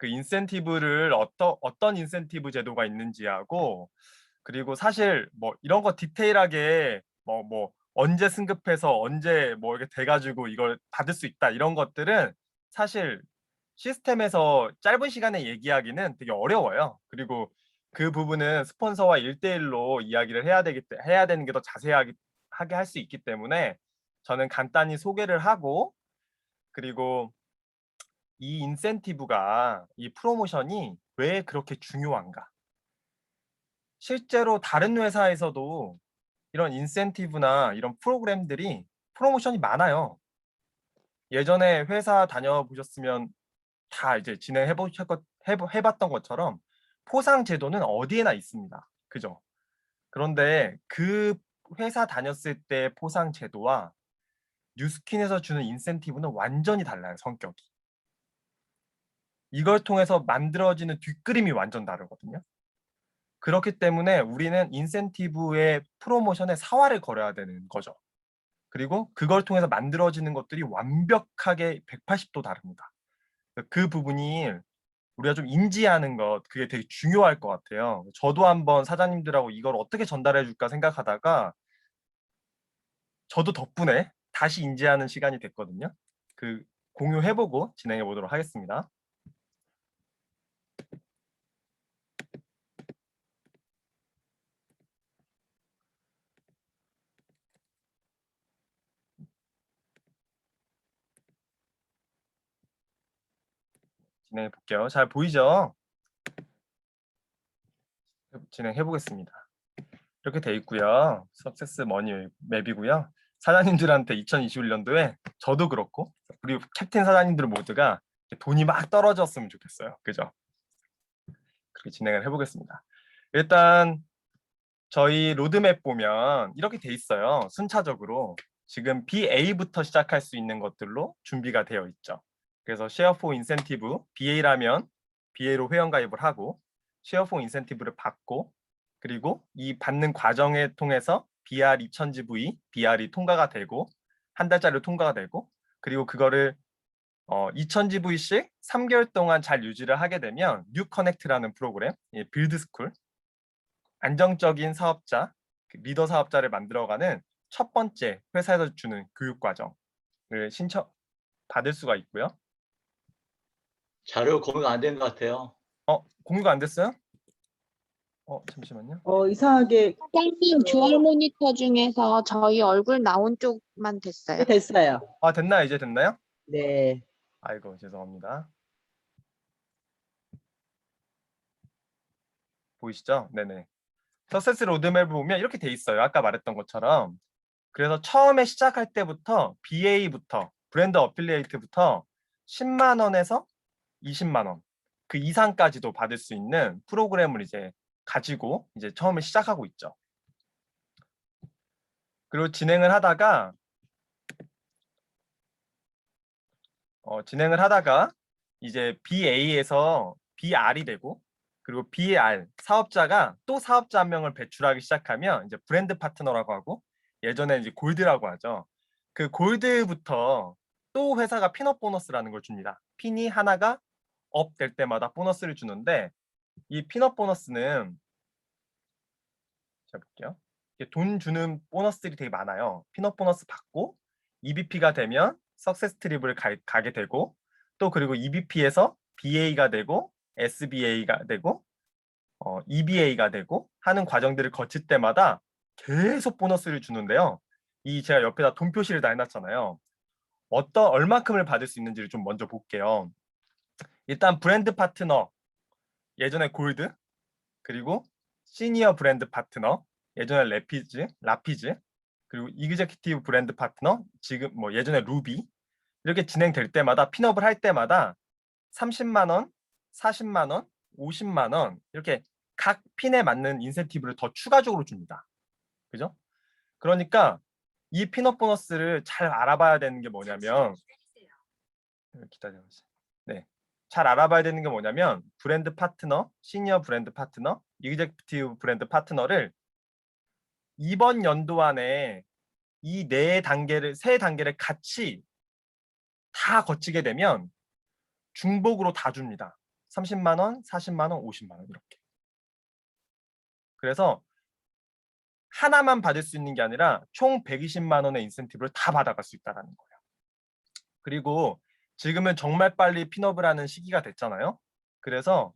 그 인센티브를 어떤 인센티브 제도가 있는지하고, 그리고 사실 뭐 이런 거 디테일하게 언제 승급해서 언제 뭐 이렇게 돼 가지고 이걸 받을 수 있다 이런 것들은 사실 시스템에서 짧은 시간에 얘기하기는 되게 어려워요. 그리고 그 부분은 스폰서와 1대1로 이야기를 해야 되는 게 더 자세하게 하게 할 수 있기 때문에 저는 간단히 소개를 하고, 그리고 이 인센티브가, 이 프로모션이 왜 그렇게 중요한가? 실제로 다른 회사에서도 이런 인센티브나 이런 프로그램들이 프로모션이 많아요. 예전에 회사 다녀보셨으면 다 이제 진행해 보셨 해 봤던 것처럼 포상 제도는 어디에나 있습니다. 그죠? 그런데 그 회사 다녔을 때 포상 제도와 뉴스킨에서 주는 인센티브는 완전히 달라요, 성격이. 이걸 통해서 만들어지는 뒷그림이 완전 다르거든요. 그렇기 때문에 우리는 인센티브의 프로모션에 사활을 걸어야 되는 거죠. 그리고 그걸 통해서 만들어지는 것들이 완벽하게 180도 다릅니다. 그 부분이 우리가 좀 인지하는 것, 그게 되게 중요할 것 같아요. 저도 한번 사장님들하고 이걸 어떻게 전달해 줄까 생각하다가 저도 덕분에 다시 인지하는 시간이 됐거든요. 그 공유해 보고 진행해 보도록 하겠습니다. 진행해 볼게요. 잘 보이죠? 진행해 보겠습니다. 이렇게 돼 있고요. 석세스 머니 맵이고요. 사장님들한테 2021년도에 저도 그렇고 우리 캡틴 사장님들 모두가 돈이 막 떨어졌으면 좋겠어요. 그죠? 그렇게 진행을 해보겠습니다. 일단 저희 로드맵 보면 이렇게 돼 있어요. 순차적으로 지금 BA부터 시작할 수 있는 것들로 준비가 되어 있죠. 그래서 쉐어 포 인센티브 BA라면 BA로 회원가입을 하고 쉐어 포 인센티브를 받고, 그리고 이 받는 과정에 통해서 BR 2000GV, BR이 통과가 되고 한 달짜리 통과가 되고, 그리고 그거를 2000GV씩 3개월 동안 잘 유지를 하게 되면 뉴 커넥트라는 프로그램, 빌드 스쿨, 안정적인 사업자, 리더 사업자를 만들어가는 첫 번째 회사에서 주는 교육 과정을 신청 받을 수가 있고요. 자료 공유가 안 된 것 같아요. 공유가 안 됐어요? 잠시만요. 이상하게 사장님, 듀얼 모니터 중에서 저희 얼굴 나온 쪽만 됐어요. 됐어요. 됐나요? 이제 됐나요? 네. 아이고, 죄송합니다. 보이시죠? 네네. 석세스 로드맵을 보면 이렇게 돼 있어요. 아까 말했던 것처럼. 그래서 처음에 시작할 때부터 BA부터 브랜드 어필리에이트부터 10만 원에서 20만 원, 그 이상까지도 받을 수 있는 프로그램을 이제 가지고 이제 처음에 시작하고 있죠. 그리고 진행을 하다가 이제 BA에서 BR이 되고, 그리고 BR 사업자가 또 사업자 한 명을 배출하기 시작하면 이제 브랜드 파트너라고 하고, 예전에 이제 골드라고 하죠. 그 골드부터 또 회사가 핀업 보너스라는 걸 줍니다. 핀이 하나가 업 될 때마다 보너스를 주는데, 이 핀업 보너스는 제가 볼게요. 돈 주는 보너스들이 되게 많아요. 핀업 보너스 받고 EBP가 되면 석세스 트립을 가게 되고, 또 그리고 EBP에서 BA가 되고 SBA가 되고 EBA가 되고 하는 과정들을 거칠 때마다 계속 보너스를 주는데요. 이 제가 옆에다 돈 표시를 다 해놨잖아요. 얼마큼을 받을 수 있는지를 좀 먼저 볼게요. 일단 브랜드 파트너, 예전에 골드, 그리고 시니어 브랜드 파트너, 예전에 라피즈, 그리고 이그제큐티브 브랜드 파트너, 지금 뭐 예전에 루비, 이렇게 진행될 때마다 핀업을 할 때마다 30만 원, 40만 원, 50만 원 이렇게 각 핀에 맞는 인센티브를 더 추가적으로 줍니다. 그죠? 그러니까 이 핀업 보너스를 잘 알아봐야 되는 게 뭐냐면, 기다려주세요. 네. 잘 알아봐야 되는 게 뭐냐면 브랜드 파트너, 시니어 브랜드 파트너, 이그제큐티브 브랜드 파트너를 이번 연도 안에 이 세 단계를 같이 다 거치게 되면 중복으로 다 줍니다. 30만 원, 40만 원, 50만 원 이렇게. 그래서 하나만 받을 수 있는 게 아니라 총 120만 원의 인센티브를 다 받아갈 수 있다라는 거예요. 그리고 지금은 정말 빨리 핀업을 하는 시기가 됐잖아요. 그래서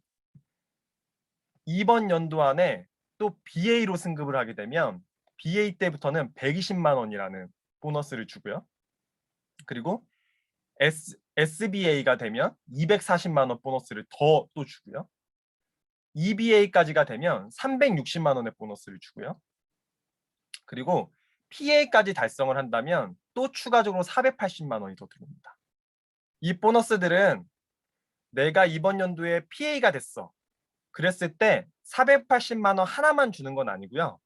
이번 연도 안에 또 BA로 승급을 하게 되면 BA 때부터는 120만 원이라는 보너스를 주고요. 그리고 SBA가 되면 240만 원 보너스를 더 또 주고요. EBA까지가 되면 360만 원의 보너스를 주고요. 그리고 PA까지 달성을 한다면 또 추가적으로 480만 원이 더 들어옵니다. 이 보너스들은 내가 이번 연도에 PA가 됐어. 그랬을 때 480만 원 하나만 주는 건 아니고요.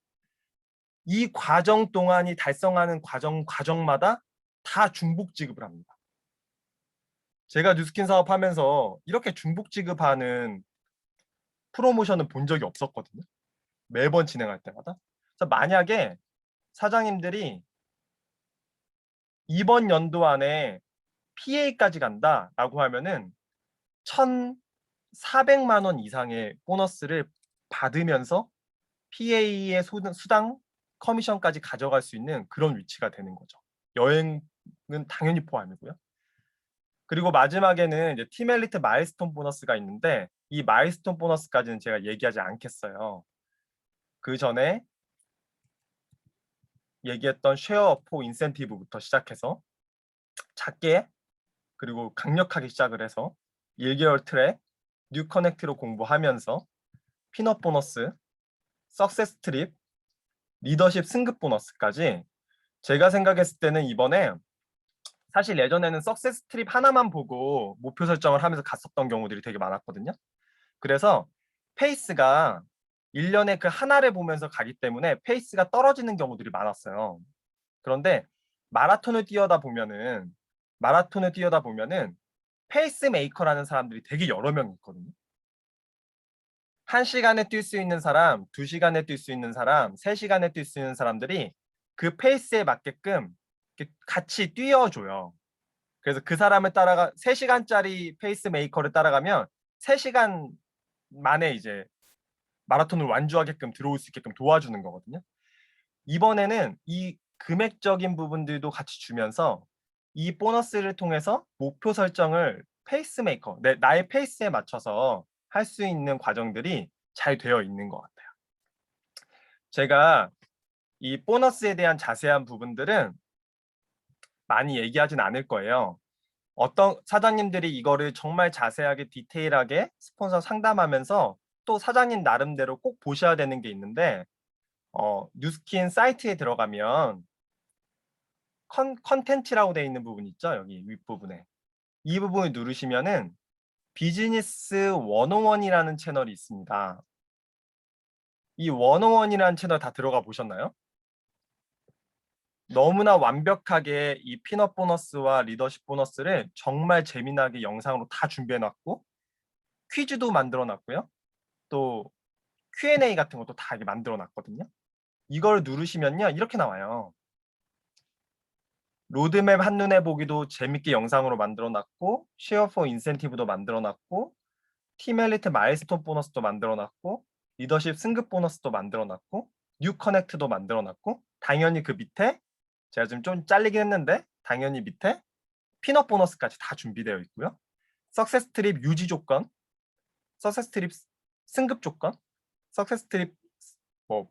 이 과정 동안이 달성하는 과정마다 다 중복 지급을 합니다. 제가 뉴스킨 사업하면서 이렇게 중복 지급하는 프로모션은 본 적이 없었거든요. 매번 진행할 때마다. 그래서 만약에 사장님들이 이번 연도 안에 PA까지 간다라고 하면은 1,400만 원 이상의 보너스를 받으면서 PA의 수당 커미션까지 가져갈 수 있는 그런 위치가 되는 거죠. 여행은 당연히 포함이고요. 그리고 마지막에는 이제 팀 엘리트 마일스톤 보너스가 있는데 이 마일스톤 보너스까지는 제가 얘기하지 않겠어요. 그 전에 얘기했던 쉐어어포 인센티브부터 시작해서 작게 그리고 강력하게 시작을 해서 1개월 트랙, 뉴 커넥트로 공부하면서 핀업 보너스, 석세스 트립, 리더십 승급 보너스까지 제가 생각했을 때는 이번에 사실 예전에는 석세스 트립 하나만 보고 목표 설정을 하면서 갔었던 경우들이 되게 많았거든요. 그래서 페이스가 1년에 그 하나를 보면서 가기 때문에 페이스가 떨어지는 경우들이 많았어요. 그런데 마라톤을 뛰어다 보면은 페이스메이커라는 사람들이 되게 여러 명 있거든요. 1시간에 뛸 수 있는 사람, 2시간에 뛸 수 있는 사람, 3시간에 뛸 수 있는 사람들이 그 페이스에 맞게끔 같이 뛰어줘요. 그래서 그 사람을 따라가 3시간짜리 페이스메이커를 따라가면 3시간 만에 이제 마라톤을 완주하게끔 들어올 수 있게끔 도와주는 거거든요. 이번에는 이 금액적인 부분들도 같이 주면서 이 보너스를 통해서 목표 설정을 페이스메이커, 나의 페이스에 맞춰서 할 수 있는 과정들이 잘 되어 있는 것 같아요. 제가 이 보너스에 대한 자세한 부분들은 많이 얘기하진 않을 거예요. 어떤 사장님들이 이거를 정말 자세하게 디테일하게 스폰서 상담하면서 또 사장님 나름대로 꼭 보셔야 되는 게 있는데 뉴스킨 사이트에 들어가면 컨텐츠라고 되어 있는 부분 있죠? 여기 윗부분에. 이 부분을 누르시면은 비즈니스 101이라는 채널이 있습니다. 이 101이라는 채널 다 들어가 보셨나요? 너무나 완벽하게 이 핀업 보너스와 리더십 보너스를 정말 재미나게 영상으로 다 준비해 놨고 퀴즈도 만들어 놨고요. 또 Q&A 같은 것도 다 만들어 놨거든요. 이걸 누르시면요. 이렇게 나와요. 로드맵 한눈에 보기도 재밌게 영상으로 만들어 놨고 쉐어 포 인센티브도 만들어 놨고 팀 엘리트 마일스톤 보너스도 만들어 놨고 리더십 승급 보너스도 만들어 놨고 뉴 커넥트도 만들어 놨고 당연히 그 밑에 제가 지금 좀 잘리긴 했는데 당연히 밑에 핀업 보너스까지 다 준비되어 있고요. 석세스 트립 유지 조건, 석세스 트립 승급 조건, 석세스 트립 뭐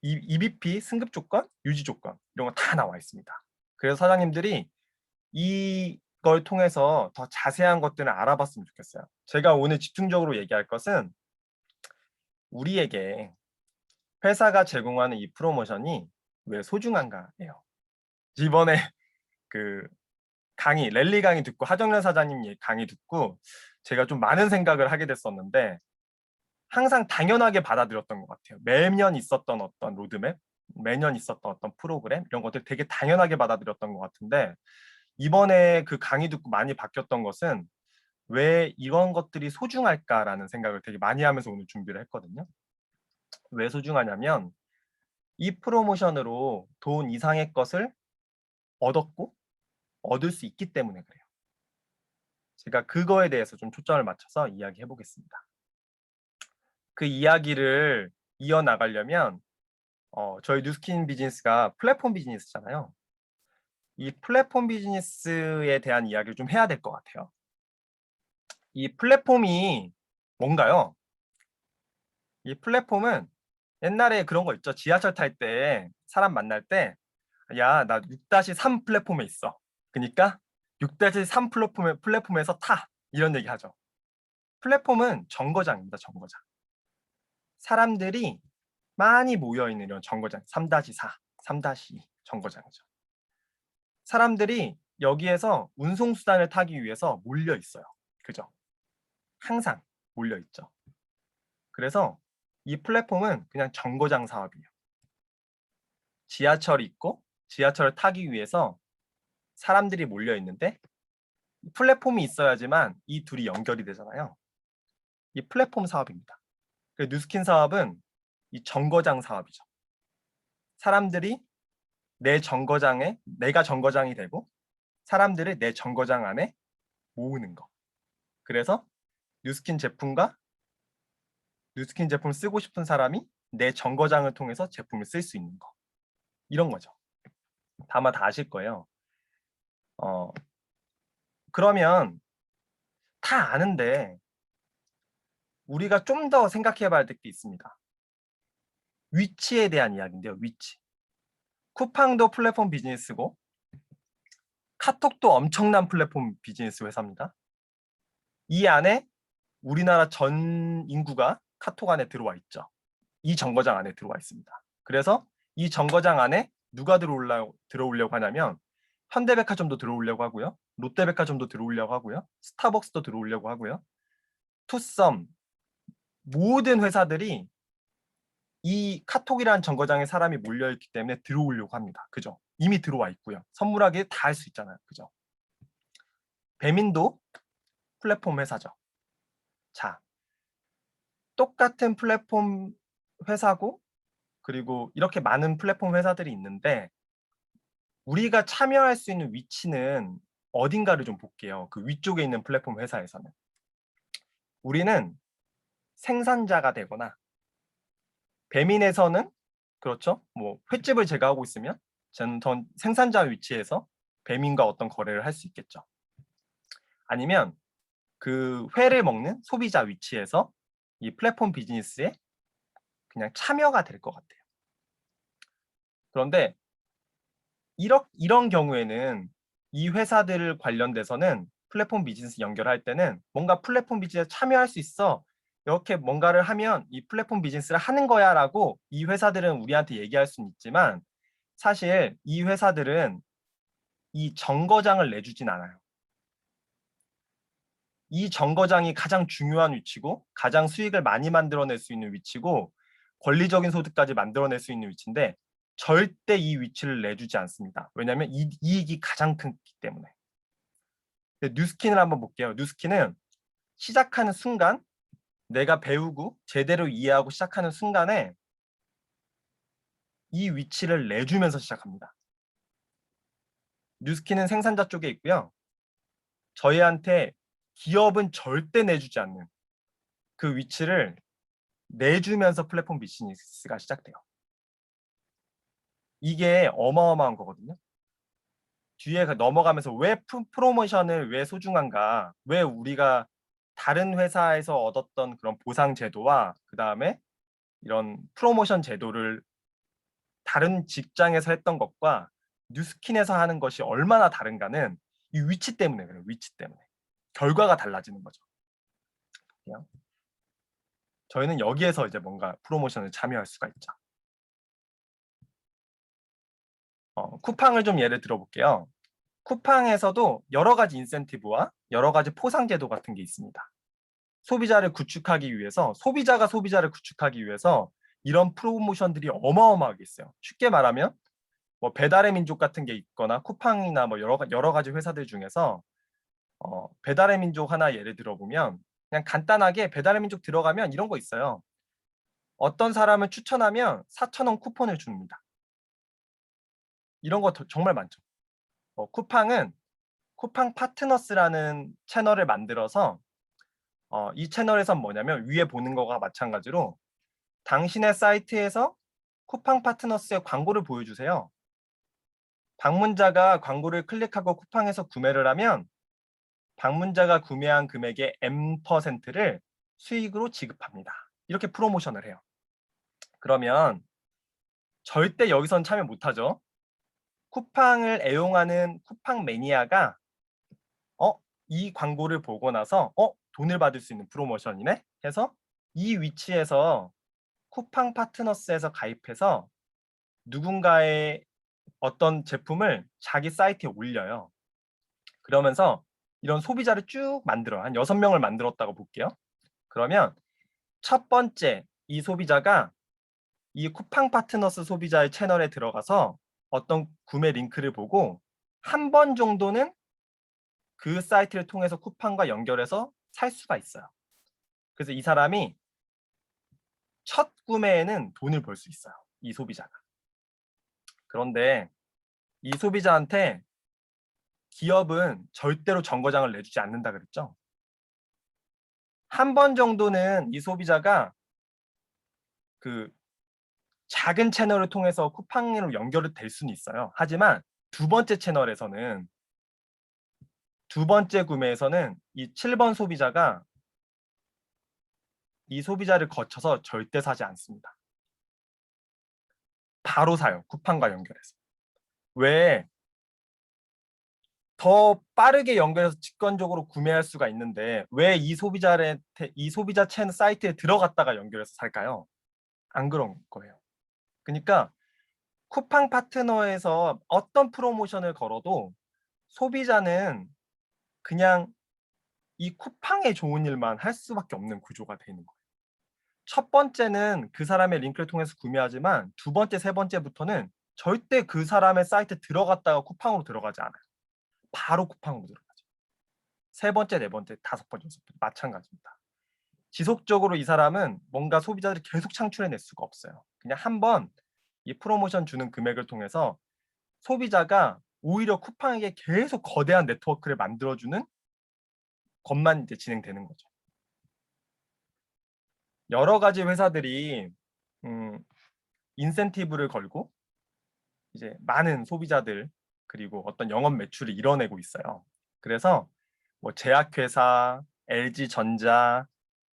EBP 승급 조건, 유지 조건 이런 거 다 나와 있습니다. 그래서 사장님들이 이걸 통해서 더 자세한 것들을 알아봤으면 좋겠어요. 제가 오늘 집중적으로 얘기할 것은 우리에게 회사가 제공하는 이 프로모션이 왜 소중한가예요. 이번에 그 랠리 강의 듣고 하정련 사장님 강의 듣고 제가 좀 많은 생각을 하게 됐었는데 항상 당연하게 받아들였던 것 같아요. 매년 있었던 어떤 로드맵, 매년 있었던 어떤 프로그램 이런 것들 되게 당연하게 받아들였던 것 같은데 이번에 그 강의 듣고 많이 바뀌었던 것은 왜 이런 것들이 소중할까라는 생각을 되게 많이 하면서 오늘 준비를 했거든요. 왜 소중하냐면 이 프로모션으로 돈 이상의 것을 얻었고 얻을 수 있기 때문에 그래요. 제가 그거에 대해서 좀 초점을 맞춰서 이야기해 보겠습니다. 그 이야기를 이어나가려면 저희 뉴스킨 비즈니스가 플랫폼 비즈니스잖아요. 이 플랫폼 비즈니스에 대한 이야기를 좀 해야 될 것 같아요. 이 플랫폼이 뭔가요? 이 플랫폼은 옛날에 그런 거 있죠. 지하철 탈 때 사람 만날 때 야, 나 6-3 플랫폼에 있어. 그러니까 6-3 플랫폼에서 타. 이런 얘기 하죠. 플랫폼은 정거장입니다. 정거장. 사람들이 많이 모여 있는 이런 정거장. 3-4, 3-2 정거장이죠. 사람들이 여기에서 운송수단을 타기 위해서 몰려 있어요. 그죠? 항상 몰려 있죠. 그래서 이 플랫폼은 그냥 정거장 사업이에요. 지하철이 있고 지하철을 타기 위해서 사람들이 몰려 있는데 플랫폼이 있어야지만 이 둘이 연결이 되잖아요. 이 플랫폼 사업입니다. 뉴스킨 사업은 이 정거장 사업이죠. 사람들이 내 정거장에 내가 정거장이 되고 사람들을 내 정거장 안에 모으는 거. 그래서 뉴스킨 제품과 뉴스킨 제품을 쓰고 싶은 사람이 내 정거장을 통해서 제품을 쓸 수 있는 거. 이런 거죠. 아마 다 아실 거예요. 그러면 다 아는데 우리가 좀 더 생각해 봐야 될 게 있습니다. 위치에 대한 이야기인데요. 위치. 쿠팡도 플랫폼 비즈니스고 카톡도 엄청난 플랫폼 비즈니스 회사입니다. 이 안에 우리나라 전 인구가 카톡 안에 들어와 있죠. 이 정거장 안에 들어와 있습니다. 그래서 이 정거장 안에 누가 들어오려고 하냐면 현대백화점도 들어오려고 하고요. 롯데백화점도 들어오려고 하고요. 스타벅스도 들어오려고 하고요. 투썸 모든 회사들이 이 카톡이라는 정거장에 사람이 몰려있기 때문에 들어오려고 합니다. 그죠? 이미 들어와 있고요. 선물하기 다 할 수 있잖아요. 그죠? 배민도 플랫폼 회사죠. 자, 똑같은 플랫폼 회사고 그리고 이렇게 많은 플랫폼 회사들이 있는데 우리가 참여할 수 있는 위치는 어딘가를 좀 볼게요. 그 위쪽에 있는 플랫폼 회사에서는. 우리는 생산자가 되거나 배민에서는 그렇죠. 뭐 횟집을 제가 하고 있으면 저는 전 생산자 위치에서 배민과 어떤 거래를 할 수 있겠죠. 아니면 그 회를 먹는 소비자 위치에서 이 플랫폼 비즈니스에 그냥 참여가 될 것 같아요. 그런데 이런 경우에는 이 회사들 관련돼서는 플랫폼 비즈니스 연결할 때는 뭔가 플랫폼 비즈니스에 참여할 수 있어. 이렇게 뭔가를 하면 이 플랫폼 비즈니스를 하는 거야 라고 이 회사들은 우리한테 얘기할 수는 있지만 사실 이 회사들은 이 정거장을 내주진 않아요. 이 정거장이 가장 중요한 위치고 가장 수익을 많이 만들어낼 수 있는 위치고 권리적인 소득까지 만들어낼 수 있는 위치인데 절대 이 위치를 내주지 않습니다. 왜냐하면 이익이 가장 크기 때문에. 뉴스킨을 한번 볼게요. 뉴스킨은 시작하는 순간 내가 배우고 제대로 이해하고 시작하는 순간에 이 위치를 내주면서 시작합니다. 뉴스킨은 생산자 쪽에 있고요. 저희한테 기업은 절대 내주지 않는 그 위치를 내주면서 플랫폼 비즈니스가 시작돼요. 이게 어마어마한 거거든요. 뒤에 넘어가면서 왜 프로모션을 왜 소중한가? 왜 우리가 다른 회사에서 얻었던 그런 보상 제도와 그 다음에 이런 프로모션 제도를 다른 직장에서 했던 것과 뉴스킨에서 하는 것이 얼마나 다른가는 이 위치 때문에 그래요. 위치 때문에. 결과가 달라지는 거죠. 그냥. 저희는 여기에서 이제 뭔가 프로모션을 참여할 수가 있죠. 쿠팡을 좀 예를 들어볼게요. 쿠팡에서도 여러 가지 인센티브와 여러 가지 포상 제도 같은 게 있습니다. 소비자를 구축하기 위해서 소비자가 소비자를 구축하기 위해서 이런 프로모션들이 어마어마하게 있어요. 쉽게 말하면 뭐 배달의 민족 같은 게 있거나 쿠팡이나 뭐 여러 가지 회사들 중에서 배달의 민족 하나 예를 들어보면 그냥 간단하게 배달의 민족 들어가면 이런 거 있어요. 어떤 사람을 추천하면 4,000원 쿠폰을 줍니다. 이런 거 정말 많죠. 쿠팡은 쿠팡 파트너스라는 채널을 만들어서 이 채널에선 뭐냐면 위에 보는 거가 마찬가지로 당신의 사이트에서 쿠팡 파트너스의 광고를 보여주세요. 방문자가 광고를 클릭하고 쿠팡에서 구매를 하면 방문자가 구매한 금액의 M%를 수익으로 지급합니다. 이렇게 프로모션을 해요. 그러면 절대 여기선 참여 못하죠. 쿠팡을 애용하는 쿠팡 매니아가 이 광고를 보고 나서 돈을 받을 수 있는 프로모션이네 해서 이 위치에서 쿠팡 파트너스에서 가입해서 누군가의 어떤 제품을 자기 사이트에 올려요. 그러면서 이런 소비자를 쭉 만들어요. 한 6명을 만들었다고 볼게요. 그러면 첫 번째 이 소비자가 이 쿠팡 파트너스 소비자의 채널에 들어가서 어떤 구매 링크를 보고 한 번 정도는 그 사이트를 통해서 쿠팡과 연결해서 살 수가 있어요. 그래서 이 사람이 첫 구매에는 돈을 벌 수 있어요. 이 소비자가. 그런데 이 소비자한테 기업은 절대로 정거장을 내주지 않는다 그랬죠. 한 번 정도는 이 소비자가 그 작은 채널을 통해서 쿠팡으로 연결이 될 수는 있어요. 하지만 두 번째 채널에서는 두 번째 구매에서는 이 7번 소비자가 이 소비자를 거쳐서 절대 사지 않습니다. 바로 사요. 쿠팡과 연결해서. 왜? 더 빠르게 연결해서 직관적으로 구매할 수가 있는데 왜 이 소비자 채널 사이트에 들어갔다가 연결해서 살까요? 안 그런 거예요. 그러니까 쿠팡 파트너에서 어떤 프로모션을 걸어도 소비자는 그냥 이 쿠팡에 좋은 일만 할 수밖에 없는 구조가 되는 거예요. 첫 번째는 그 사람의 링크를 통해서 구매하지만 두 번째, 세 번째부터는 절대 그 사람의 사이트에 들어갔다가 쿠팡으로 들어가지 않아요. 바로 쿠팡으로 들어가죠. 세 번째, 네 번째, 다섯 번째, 여섯 번째 마찬가지입니다. 지속적으로 이 사람은 뭔가 소비자들이 계속 창출해낼 수가 없어요. 그냥 한번 이 프로모션 주는 금액을 통해서 소비자가 오히려 쿠팡에게 계속 거대한 네트워크를 만들어주는 것만 이제 진행되는 거죠. 여러 가지 회사들이 인센티브를 걸고 이제 많은 소비자들 그리고 어떤 영업 매출을 이뤄내고 있어요. 그래서 뭐 제약회사, LG전자,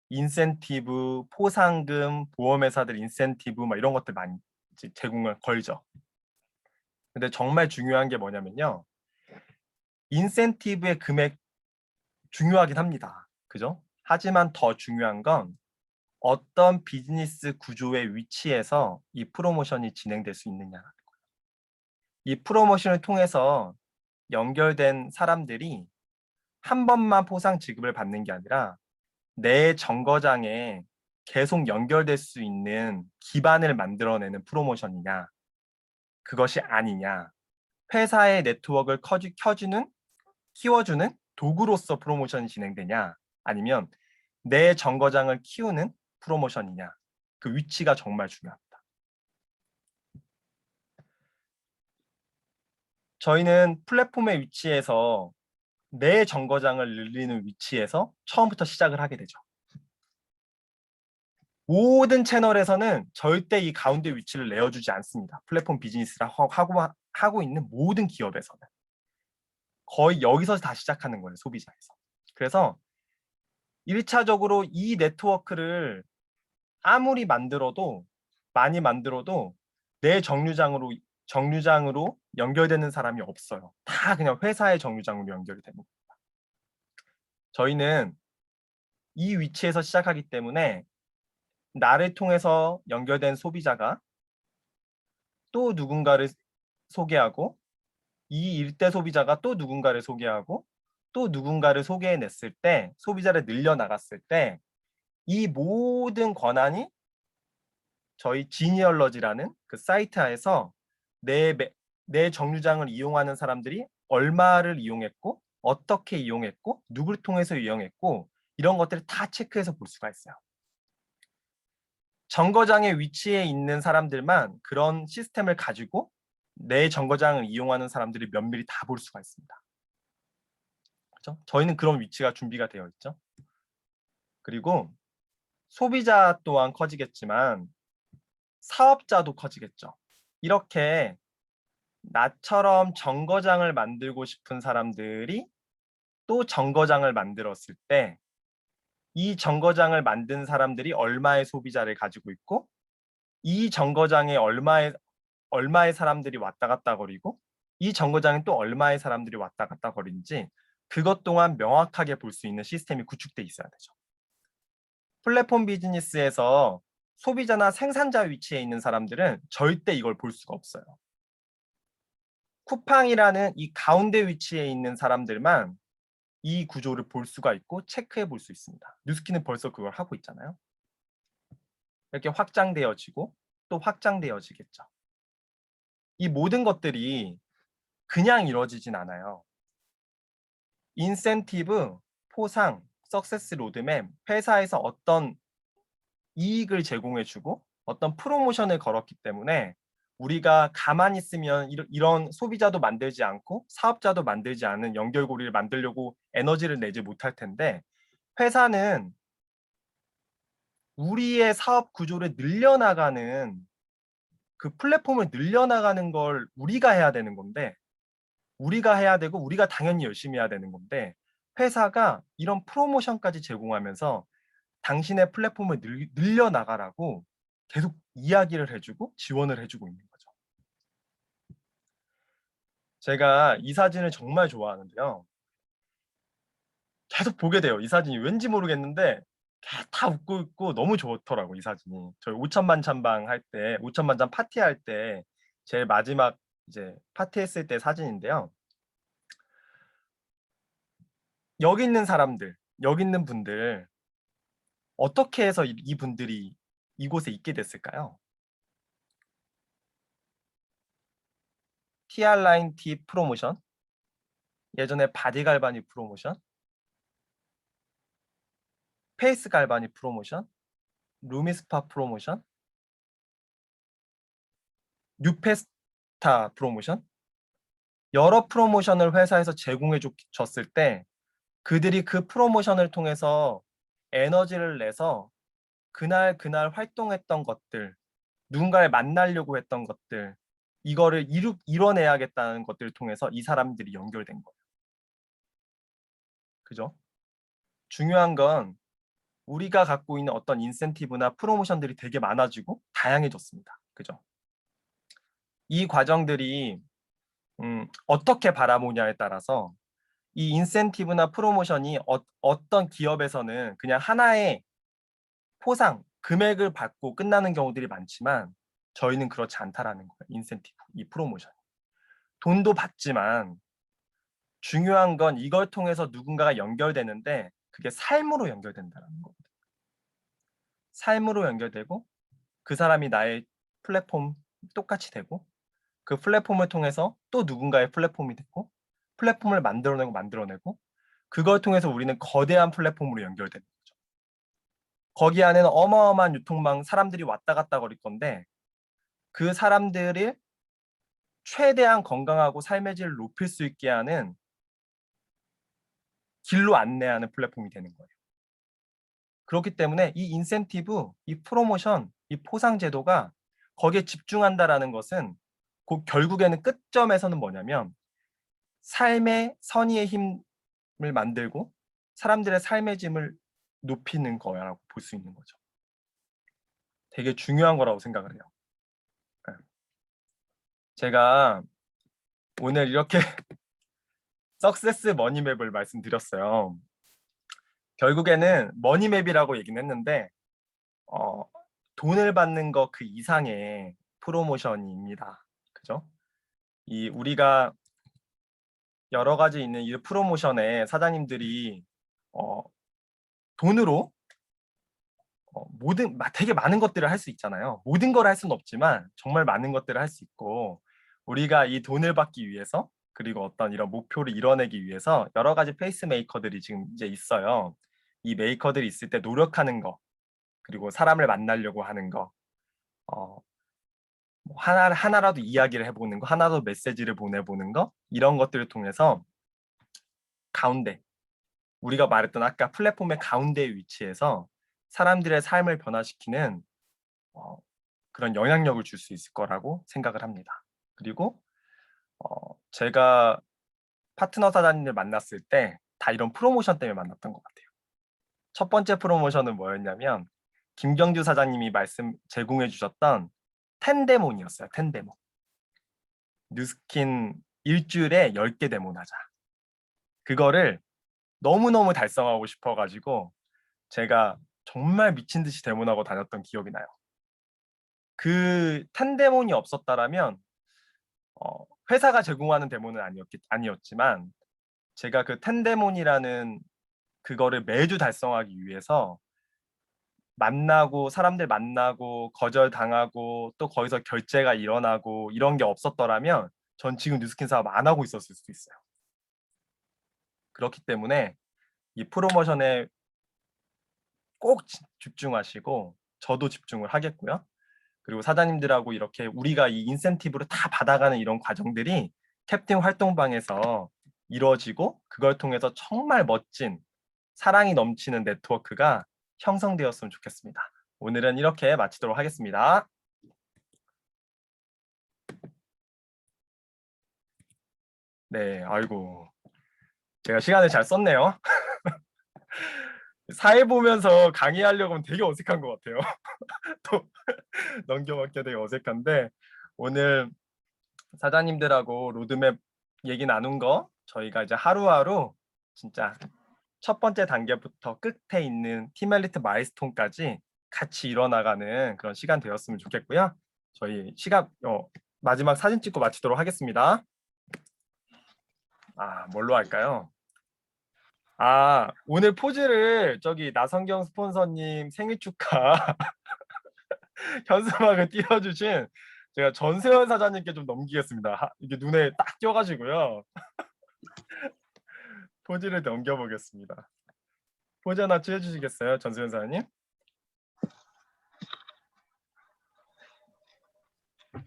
인센티브, 포상금, 보험회사들 인센티브 막 이런 것들 많이 이제 제공을 걸죠. 근데 정말 중요한 게 뭐냐면요. 인센티브의 금액 중요하긴 합니다. 그죠? 하지만 더 중요한 건 어떤 비즈니스 구조의 위치에서 이 프로모션이 진행될 수 있느냐라는 거예요. 이 프로모션을 통해서 연결된 사람들이 한 번만 포상 지급을 받는 게 아니라 내 정거장에 계속 연결될 수 있는 기반을 만들어내는 프로모션이냐 그것이 아니냐 회사의 네트워크를 키워주는 도구로서 프로모션이 진행되냐 아니면 내 정거장을 키우는 프로모션이냐 그 위치가 정말 중요합니다. 저희는 플랫폼의 위치에서 내 정거장을 늘리는 위치에서 처음부터 시작을 하게 되죠. 모든 채널에서는 절대 이 가운데 위치를 내어주지 않습니다. 플랫폼 비즈니스를 하고 있는 모든 기업에서는. 거의 여기서 다 시작하는 거예요. 소비자에서. 그래서 1차적으로 이 네트워크를 아무리 많이 만들어도 내 정류장으로 연결되는 사람이 없어요. 다 그냥 회사의 정류장으로 연결이 되는 겁니다. 저희는 이 위치에서 시작하기 때문에 나를 통해서 연결된 소비자가 또 누군가를 소개하고 이 일대 소비자가 또 누군가를 소개하고 또 누군가를 소개해냈을 때 소비자를 늘려나갔을 때 이 모든 권한이 저희 지니얼러지라는 그 사이트에서 내 정류장을 이용하는 사람들이 얼마를 이용했고 어떻게 이용했고 누구를 통해서 이용했고 이런 것들을 다 체크해서 볼 수가 있어요. 정거장의 위치에 있는 사람들만 그런 시스템을 가지고 내 정거장을 이용하는 사람들이 면밀히 다 볼 수가 있습니다. 그렇죠? 저희는 그런 위치가 준비가 되어 있죠. 그리고 소비자 또한 커지겠지만 사업자도 커지겠죠. 이렇게 나처럼 정거장을 만들고 싶은 사람들이 또 정거장을 만들었을 때 이 정거장을 만든 사람들이 얼마의 소비자를 가지고 있고 이 정거장에 얼마의 사람들이 왔다 갔다 거리고 이 정거장에 또 얼마의 사람들이 왔다 갔다 거리는지 그것 또한 명확하게 볼 수 있는 시스템이 구축돼 있어야 되죠. 플랫폼 비즈니스에서 소비자나 생산자 위치에 있는 사람들은 절대 이걸 볼 수가 없어요. 쿠팡이라는 이 가운데 위치에 있는 사람들만 이 구조를 볼 수가 있고 체크해 볼 수 있습니다. 뉴스키는 벌써 그걸 하고 있잖아요. 이렇게 확장되어지고 또 확장되어지겠죠. 이 모든 것들이 그냥 이루어지진 않아요. 인센티브, 포상, 석세스 로드맵, 회사에서 어떤 이익을 제공해주고 어떤 프로모션을 걸었기 때문에 우리가 가만히 있으면 이런 소비자도 만들지 않고 사업자도 만들지 않은 연결고리를 만들려고 에너지를 내지 못할 텐데 회사는 우리의 사업 구조를 늘려나가는 그 플랫폼을 늘려나가는 걸 우리가 해야 되는 건데 우리가 해야 되고 우리가 당연히 열심히 해야 되는 건데 회사가 이런 프로모션까지 제공하면서 당신의 플랫폼을 늘려나가라고 계속 이야기를 해주고 지원을 해주고 있는 거죠. 제가 이 사진을 정말 좋아하는데요. 계속 보게 돼요. 이 사진이 왠지 모르겠는데 다 웃고 있고 너무 좋더라고 이 사진이. 저희 5천만 찬방 할 때, 5천만 찬 파티 할 때 제일 마지막 이제 파티 했을 때 사진인데요. 여기 있는 사람들, 여기 있는 분들 어떻게 해서 이분들이 이곳에 있게 됐을까요? TR라인 티 프로모션, 예전에 바디 갈바니 프로모션, 페이스 갈바니 프로모션, 루미스파 프로모션, 뉴페스타 프로모션 여러 프로모션을 회사에서 제공해 줬을 때 그들이 그 프로모션을 통해서 에너지를 내서 그날 활동했던 것들 누군가를 만나려고 했던 것들 이거를 이뤄내야겠다는 것들을 통해서 이 사람들이 연결된 거예요. 그죠? 중요한 건 우리가 갖고 있는 어떤 인센티브나 프로모션들이 되게 많아지고 다양해졌습니다. 그죠? 이 과정들이 어떻게 바라보냐에 따라서 이 인센티브나 프로모션이 어떤 기업에서는 그냥 하나의 포상, 금액을 받고 끝나는 경우들이 많지만 저희는 그렇지 않다라는 거예요. 인센티브, 이 프로모션. 돈도 받지만 중요한 건 이걸 통해서 누군가가 연결되는데 그게 삶으로 연결된다는 겁니다. 삶으로 연결되고 그 사람이 나의 플랫폼 똑같이 되고 그 플랫폼을 통해서 또 누군가의 플랫폼이 되고 플랫폼을 만들어내고 그걸 통해서 우리는 거대한 플랫폼으로 연결되는 거죠. 거기 안에는 어마어마한 유통망 사람들이 왔다 갔다 거릴 건데 그 사람들을 최대한 건강하고 삶의 질을 높일 수 있게 하는 길로 안내하는 플랫폼이 되는 거예요. 그렇기 때문에 이 인센티브, 이 프로모션, 이 포상 제도가 거기에 집중한다라는 것은 곧 결국에는 끝점에서는 뭐냐면 삶의 선의의 힘을 만들고 사람들의 삶의 짐을 높이는 거라고 볼 수 있는 거죠. 되게 중요한 거라고 생각을 해요. 네. 제가 오늘 이렇게 석세스 머니맵을 말씀드렸어요. 결국에는 머니맵이라고 얘기는 했는데 돈을 받는 거 그 이상의 프로모션입니다. 그죠? 이 우리가 여러 가지 있는 이 프로모션에 사장님들이 돈으로 되게 많은 것들을 할 수 있잖아요. 모든 걸 할 수는 없지만 정말 많은 것들을 할 수 있고 우리가 이 돈을 받기 위해서 그리고 어떤 이런 목표를 이뤄내기 위해서 여러 가지 페이스메이커들이 지금 이제 있어요. 이 메이커들이 있을 때 노력하는 거 그리고 사람을 만나려고 하는 거 하나라도 이야기를 해보는 거 하나라도 메시지를 보내보는 거 이런 것들을 통해서 가운데 우리가 말했던 아까 플랫폼의 가운데에 위치해서 사람들의 삶을 변화시키는 그런 영향력을 줄 수 있을 거라고 생각을 합니다. 그리고 제가 파트너 사장님들 만났을 때 다 이런 프로모션 때문에 만났던 것 같아요. 첫 번째 프로모션은 뭐였냐면 김경주 사장님이 제공해 주셨던 텐데몬이었어요. 텐데몬. 뉴스킨 일주일에 10개 데모하자. 그거를 너무너무 달성하고 싶어가지고 제가 정말 미친 듯이 데모하고 다녔던 기억이 나요. 그 텐데몬이 없었다라면 회사가 제공하는 데모는 아니었지만 제가 그 텐데몬이라는 그거를 매주 달성하기 위해서 사람들 만나고 거절당하고 또 거기서 결제가 일어나고 이런 게 없었더라면 전 지금 뉴스킨 사업 안 하고 있었을 수도 있어요. 그렇기 때문에 이 프로모션에 꼭 집중하시고 저도 집중을 하겠고요. 그리고 사장님들하고 이렇게 우리가 이 인센티브를 다 받아가는 이런 과정들이 캡틴 활동방에서 이루어지고 그걸 통해서 정말 멋진 사랑이 넘치는 네트워크가 형성되었으면 좋겠습니다. 오늘은 이렇게 마치도록 하겠습니다. 네, 아이고 제가 시간을 잘 썼네요. 사회 보면서 강의하려고 하면 되게 어색한 것 같아요. 또 넘겨받기가 되게 어색한데 오늘 사장님들하고 로드맵 얘기 나눈 거 저희가 이제 하루하루 진짜 첫 번째 단계부터 끝에 있는 팀 엘리트 마일스톤까지 같이 이뤄나가는 그런 시간 되었으면 좋겠고요. 저희 마지막 사진 찍고 마치도록 하겠습니다. 뭘로 할까요? 오늘 포즈를 저기 나성경 스폰서님 생일 축하 현수막을 띄워주신 제가 전세현 사장님께 좀 넘기겠습니다. 이게 눈에 딱 띄어가지고요. 포즈를 넘겨보겠습니다. 포즈 하나 취해주시겠어요, 전세현 사장님?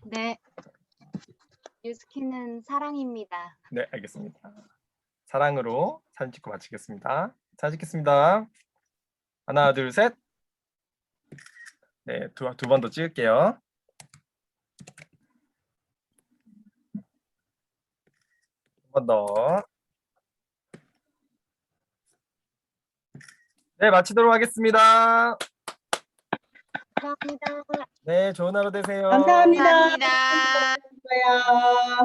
네. 뉴스킨은 사랑입니다. 네, 알겠습니다. 사랑으로 사진 찍고 마치겠습니다. 사진 찍겠습니다. 하나, 둘, 셋. 네, 두 번 더 찍을게요. 한 번 더. 네, 마치도록 하겠습니다. 감사합니다. 네, 좋은 하루 되세요. 감사합니다. 감사합니다. 감사합니다.